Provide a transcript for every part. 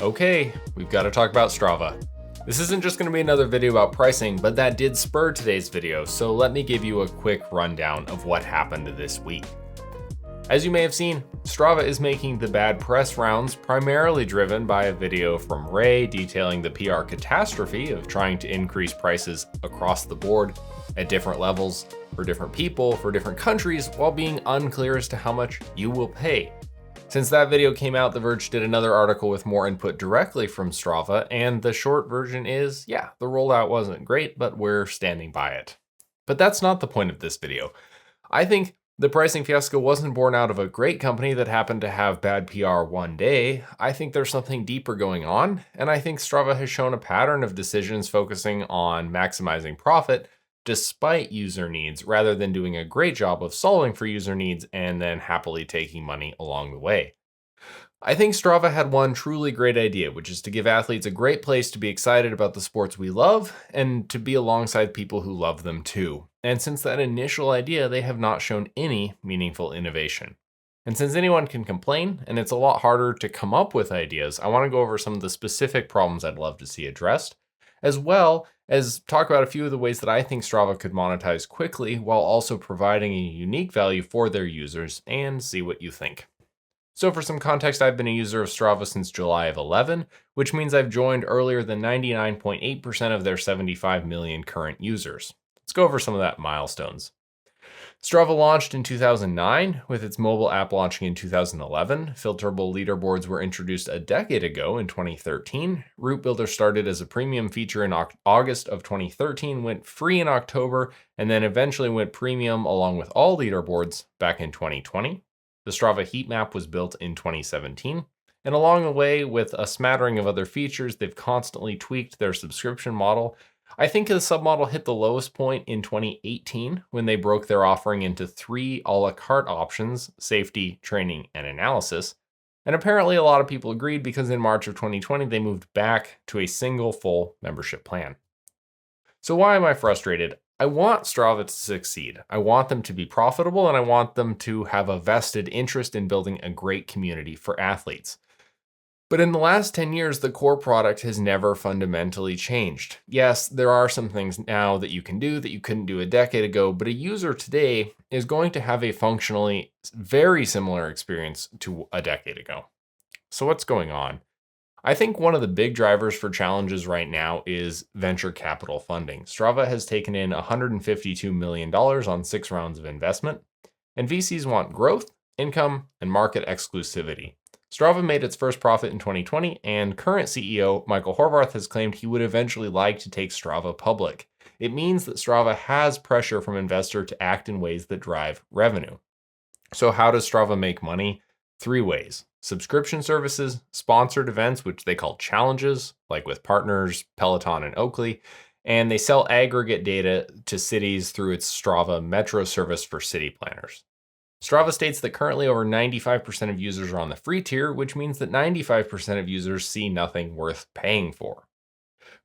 Okay, we've got to talk about Strava. This isn't just going to be another video about pricing, but that did spur today's video, so let me give you a quick rundown of what happened this week. As you may have seen, Strava is making the bad press rounds, primarily driven by a video from Ray detailing the PR catastrophe of trying to increase prices across the board at different levels for different people, for different countries, while being unclear as to how much you will pay. Since that video came out, The Verge did another article with more input directly from Strava, and the short version is, yeah, the rollout wasn't great, but we're standing by it. But that's not the point of this video. I think the pricing fiasco wasn't born out of a great company that happened to have bad PR one day. I think there's something deeper going on, and I think Strava has shown a pattern of decisions focusing on maximizing profit despite user needs, rather than doing a great job of solving for user needs and then happily taking money along the way. I think Strava had one truly great idea, which is to give athletes a great place to be excited about the sports we love and to be alongside people who love them too. And since that initial idea, they have not shown any meaningful innovation. And since anyone can complain, and it's a lot harder to come up with ideas, I want to go over some of the specific problems I'd love to see addressed, as well as talk about a few of the ways that I think Strava could monetize quickly while also providing a unique value for their users, and see what you think. So for some context, I've been a user of Strava since July of 11, which means I've joined earlier than 99.8% of their 75 million current users. Let's go over some of that milestones. Strava launched in 2009, with its mobile app launching in 2011. Filterable leaderboards were introduced a decade ago in 2013. Route Builder started as a premium feature in August of 2013, went free in October, and then eventually went premium along with all leaderboards back in 2020. The Strava heat map was built in 2017. And along the way, with a smattering of other features, they've constantly tweaked their subscription model. I think the submodel hit the lowest point in 2018 when they broke their offering into 3 a la carte options: safety, training, and analysis. And apparently a lot of people agreed, because in March of 2020, they moved back to a single full membership plan. So why am I frustrated? I want Strava to succeed. I want them to be profitable, and I want them to have a vested interest in building a great community for athletes. But in the last 10 years, the core product has never fundamentally changed. Yes, there are some things now that you can do that you couldn't do a decade ago, but a user today is going to have a functionally very similar experience to a decade ago. So what's going on? I think one of the big drivers for challenges right now is venture capital funding. Strava has taken in $152 million on 6 rounds of investment, and VCs want growth, income, and market exclusivity. Strava made its first profit in 2020, and current CEO Michael Horvath has claimed he would eventually like to take Strava public. It means that Strava has pressure from investors to act in ways that drive revenue. So how does Strava make money? 3 ways: subscription services, sponsored events, which they call challenges, like with partners Peloton and Oakley, and they sell aggregate data to cities through its Strava Metro service for city planners. Strava states that currently over 95% of users are on the free tier, which means that 95% of users see nothing worth paying for.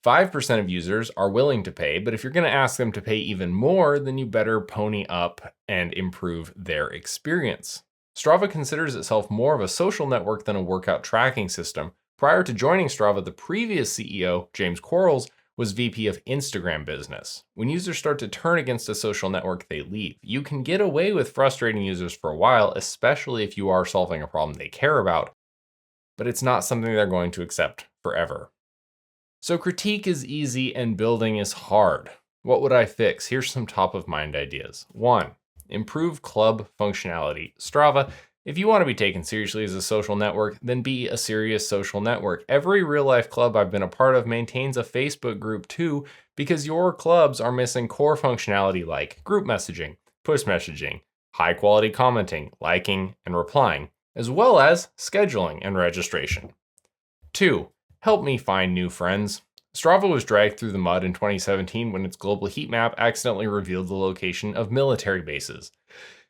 5% of users are willing to pay, but if you're going to ask them to pay even more, then you better pony up and improve their experience. Strava considers itself more of a social network than a workout tracking system. Prior to joining Strava, the previous CEO, James Quarles, was VP of Instagram business. When users start to turn against a social network, they leave. You can get away with frustrating users for a while, especially if you are solving a problem they care about, but it's not something they're going to accept forever. So critique is easy and building is hard. What would I fix? Here's some top of mind ideas. 1. Improve club functionality. Strava, if you want to be taken seriously as a social network, then be a serious social network. Every real-life club I've been a part of maintains a Facebook group too, because your clubs are missing core functionality like group messaging, push messaging, high-quality commenting, liking, and replying, as well as scheduling and registration. 2. Help me find new friends. Strava was dragged through the mud in 2017 when its global heat map accidentally revealed the location of military bases.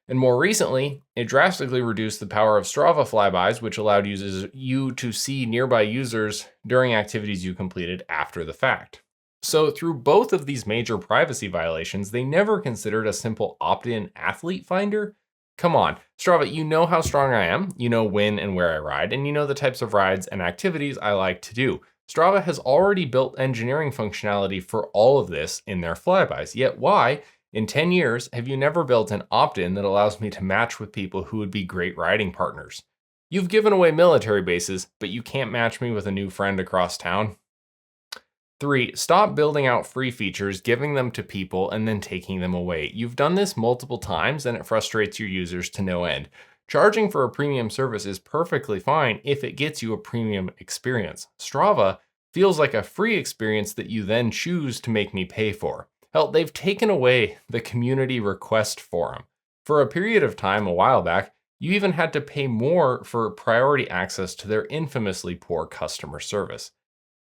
And more recently, it drastically reduced the power of Strava flybys, which allowed you to see nearby users during activities you completed after the fact. So through both of these major privacy violations, they never considered a simple opt-in athlete finder. Come on, Strava, you know how strong I am, you know when and where I ride, and you know the types of rides and activities I like to do. Strava has already built engineering functionality for all of this in their flybys. Yet why, in 10 years, have you never built an opt-in that allows me to match with people who would be great riding partners? You've given away military bases, but you can't match me with a new friend across town. 3. Stop building out free features, giving them to people, and then taking them away. You've done this multiple times and it frustrates your users to no end. Charging for a premium service is perfectly fine if it gets you a premium experience. Strava feels like a free experience that you then choose to make me pay for. Hell, they've taken away the community request forum. For a period of time a while back, you even had to pay more for priority access to their infamously poor customer service.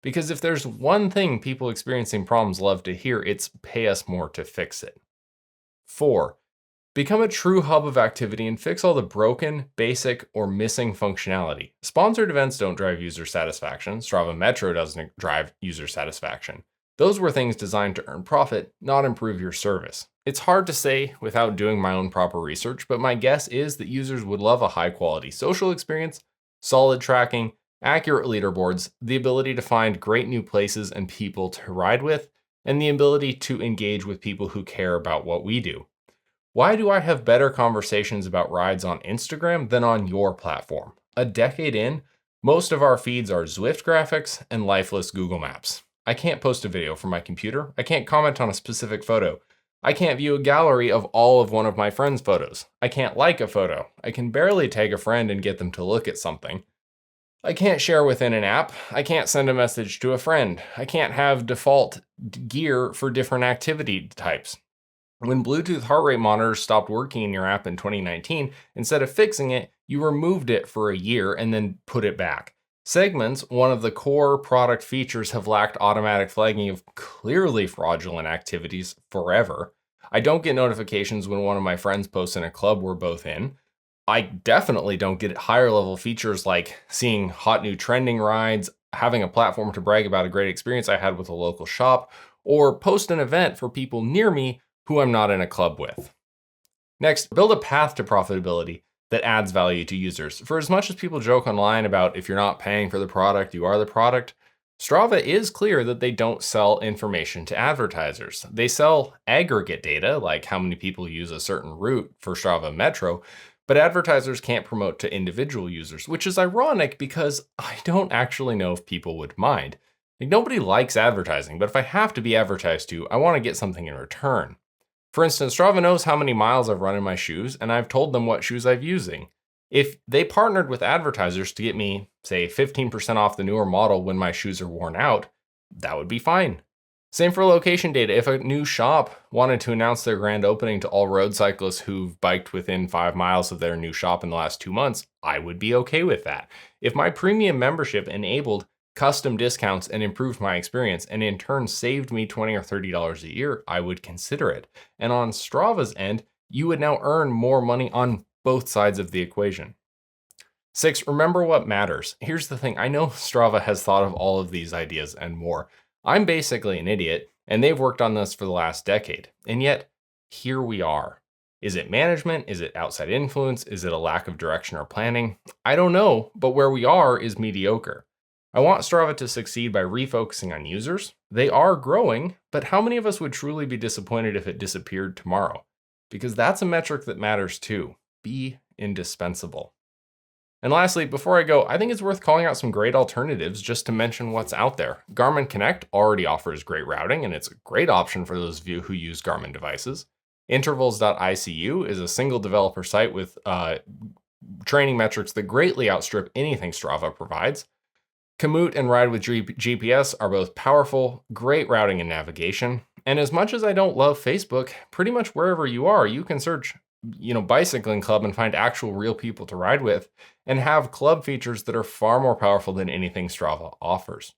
Because if there's one thing people experiencing problems love to hear, it's pay us more to fix it. 4. Become a true hub of activity and fix all the broken, basic, or missing functionality. Sponsored events don't drive user satisfaction. Strava Metro doesn't drive user satisfaction. Those were things designed to earn profit, not improve your service. It's hard to say without doing my own proper research, but my guess is that users would love a high-quality social experience, solid tracking, accurate leaderboards, the ability to find great new places and people to ride with, and the ability to engage with people who care about what we do. Why do I have better conversations about rides on Instagram than on your platform? A decade in, most of our feeds are Zwift graphics and lifeless Google Maps. I can't post a video from my computer. I can't comment on a specific photo. I can't view a gallery of all of one of my friend's photos. I can't like a photo. I can barely tag a friend and get them to look at something. I can't share within an app. I can't send a message to a friend. I can't have default gear for different activity types. When Bluetooth heart rate monitors stopped working in your app in 2019, instead of fixing it, you removed it for a year and then put it back. Segments, one of the core product features, have lacked automatic flagging of clearly fraudulent activities forever. I don't get notifications when one of my friends posts in a club we're both in. I definitely don't get higher level features like seeing hot new trending rides, having a platform to brag about a great experience I had with a local shop, or post an event for people near me who I'm not in a club with. Next, build a path to profitability that adds value to users. For as much as people joke online about if you're not paying for the product, you are the product, Strava is clear that they don't sell information to advertisers. They sell aggregate data, like how many people use a certain route for Strava Metro, but advertisers can't promote to individual users, which is ironic because I don't actually know if people would mind. Like, nobody likes advertising, but if I have to be advertised to, I want to get something in return. For instance, Strava knows how many miles I've run in my shoes, and I've told them what shoes I'm using. If they partnered with advertisers to get me, say, 15% off the newer model when my shoes are worn out, that would be fine. Same for location data. If a new shop wanted to announce their grand opening to all road cyclists who've biked within 5 miles of their new shop in the last 2 months, I would be okay with that. If my premium membership enabled custom discounts and improved my experience and in turn saved me $20 or $30 a year, I would consider it. And on Strava's end, you would now earn more money on both sides of the equation. 6, remember what matters. Here's the thing. I know Strava has thought of all of these ideas and more. I'm basically an idiot, and they've worked on this for the last decade. And yet, here we are. Is it management? Is it outside influence? Is it a lack of direction or planning? I don't know, but where we are is mediocre. I want Strava to succeed by refocusing on users. They are growing, but how many of us would truly be disappointed if it disappeared tomorrow? Because that's a metric that matters too. Be indispensable. And lastly, before I go, I think it's worth calling out some great alternatives just to mention what's out there. Garmin Connect already offers great routing, and it's a great option for those of you who use Garmin devices. Intervals.icu is a single developer site with training metrics that greatly outstrip anything Strava provides. Komoot and Ride with GPS are both powerful, great routing and navigation. And as much as I don't love Facebook, pretty much wherever you are, you can search bicycling club and find actual real people to ride with and have club features that are far more powerful than anything Strava offers.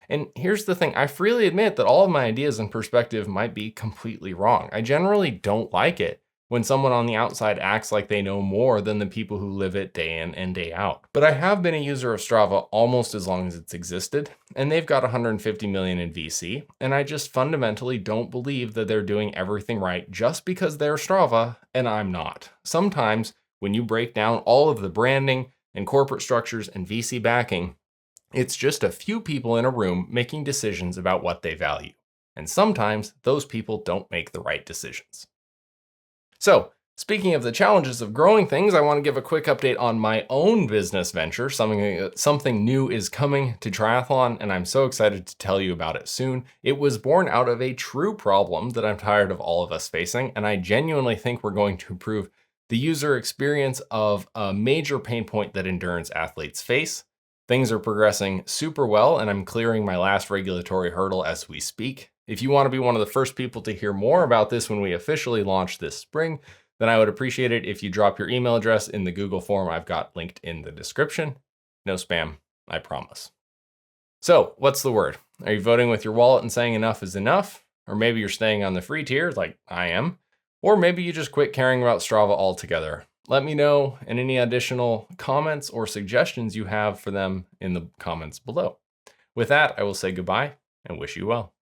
And here's the thing, I freely admit that all of my ideas and perspective might be completely wrong. I generally don't like it when someone on the outside acts like they know more than the people who live it day in and day out. But I have been a user of Strava almost as long as it's existed, and they've got 150 million in VC, and I just fundamentally don't believe that they're doing everything right just because they're Strava and I'm not. Sometimes When you break down all of the branding and corporate structures and VC backing, it's just a few people in a room making decisions about what they value. And sometimes those people don't make the right decisions. So, speaking of the challenges of growing things, I want to give a quick update on my own business venture. Something new is coming to triathlon, and I'm so excited to tell you about it soon. It was born out of a true problem that I'm tired of all of us facing, and I genuinely think we're going to improve the user experience of a major pain point that endurance athletes face. Things are progressing super well, and I'm clearing my last regulatory hurdle as we speak. If you want to be one of the first people to hear more about this when we officially launch this spring, then I would appreciate it if you drop your email address in the Google form I've got linked in the description. No spam, I promise. So, what's the word? Are you voting with your wallet and saying enough is enough? Or maybe you're staying on the free tier like I am. Or maybe you just quit caring about Strava altogether. Let me know and any additional comments or suggestions you have for them in the comments below. With that, I will say goodbye and wish you well.